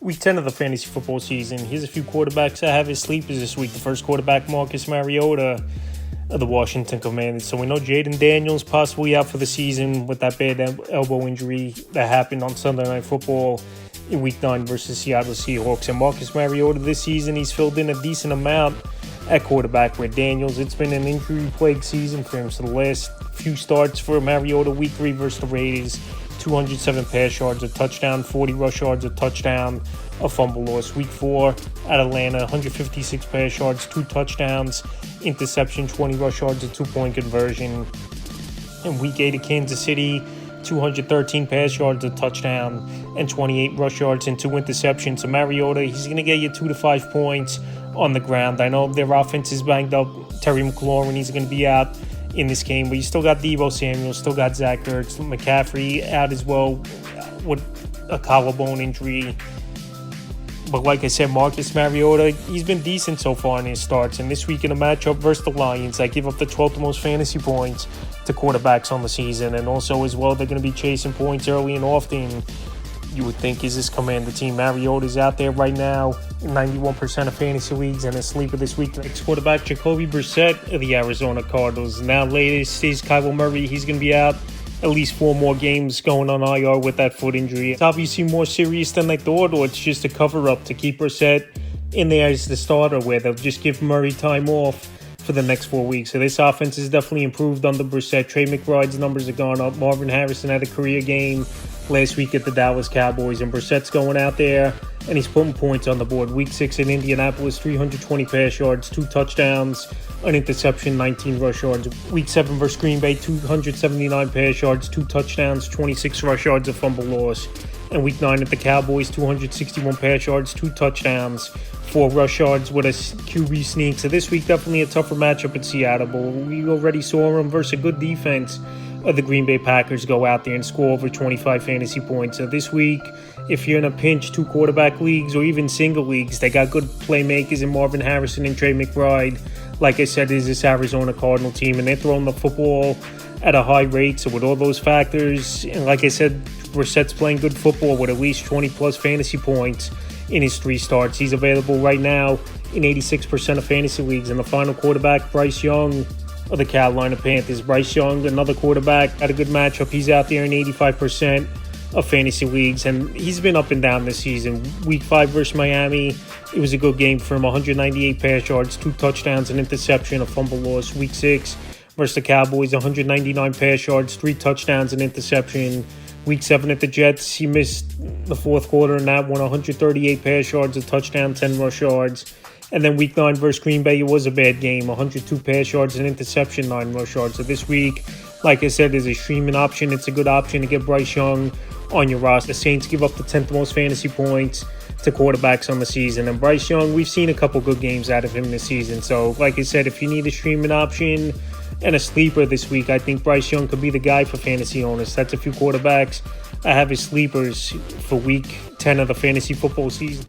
Week 10 of the fantasy football season. Here's a few quarterbacks I have as sleepers this week. The first quarterback, Marcus Mariota of the Washington Commanders. So we know Jaden Daniels possibly out for the season with that bad elbow injury that happened on Sunday Night Football in Week 9 versus Seattle Seahawks. And Marcus Mariota this season, he's filled in a decent amount at quarterback with Daniels. It's been an injury-plagued season for him. So the last few starts for Mariota, Week 3 versus the Raiders, 207 pass yards, a touchdown, 40 rush yards, a touchdown, a fumble loss. Week 4 at Atlanta, 156 pass yards, 2 touchdowns, interception, 20 rush yards, a 2-point conversion. In Week 8 at Kansas City, 213 pass yards, a touchdown, and 28 rush yards and 2 interceptions. So Mariota, he's going to get you 2 to 5 points on the ground. I know their offense is banged up. Terry McLaurin, he's going to be out in this game, but you still got Deebo Samuel, still got Zach Ertz, McCaffrey out as well with a collarbone injury. But like I said, Marcus Mariota, he's been decent so far in his starts. And this week in a matchup versus the Lions, that give up the 12th most fantasy points to quarterbacks on the season. And also as well, they're going to be chasing points early and often. You would think, is this Commander team? Mariota's out there right now in 91% of fantasy leagues, and a sleeper this week. Next quarterback, Jacoby Brissett of the Arizona Cardinals. Now latest is Kyler Murray. He's going to be out at least 4 more games going on IR with that foot injury. It's obviously more serious than they thought, or it's just a cover-up to keep Brissett in there as the starter, where they'll just give Murray time off for the next 4 weeks. So this offense has definitely improved under Brissett. Trey McBride's numbers have gone up. Marvin Harrison had a career game last week at the Dallas Cowboys, and Brissett's going out there and he's putting points on the board. Week 6 in Indianapolis, 320 pass yards, 2 touchdowns, an interception, 19 rush yards. Week 7 versus Green Bay, 279 pass yards, 2 touchdowns, 26 rush yards, a fumble loss. And Week 9 at the Cowboys, 261 pass yards, 2 touchdowns, 4 rush yards with a QB sneak. So this week definitely a tougher matchup at Seattle, but we already saw them versus a good defense of the Green Bay Packers go out there and score over 25 fantasy points. So this week, if you're in a pinch 2 quarterback leagues or even single leagues, they got good playmakers in Marvin Harrison and Trey McBride. Like I said, is this Arizona Cardinal team, and they're throwing the football at a high rate. So with all those factors, and like I said, Brissett's playing good football with at least 20-plus fantasy points in his 3 starts. He's available right now in 86% of fantasy leagues. And the final quarterback, Bryce Young of the Carolina Panthers. Bryce Young, another quarterback, had a good matchup. He's out there in 85% of fantasy leagues, and he's been up and down this season. Week 5 versus Miami, it was a good game for him. 198 pass yards, 2 touchdowns, an interception, a fumble loss. Week 6 versus the Cowboys, 199 pass yards, 3 touchdowns, an interception. Week 7 at the Jets, he missed the 4th quarter in that one, 138 pass yards, a touchdown, 10 rush yards. And then Week 9 versus Green Bay, it was a bad game. 102 pass yards, an interception, 9 rush yards. So this week, like I said, there's a streaming option. It's a good option to get Bryce Young on your roster. The Saints give up the 10th most fantasy points to quarterbacks on the season. And Bryce Young, we've seen a couple good games out of him this season. So like I said, if you need a streaming option and a sleeper this week, I think Bryce Young could be the guy for fantasy owners. That's a few quarterbacks I have as sleepers for Week 10 of the fantasy football season.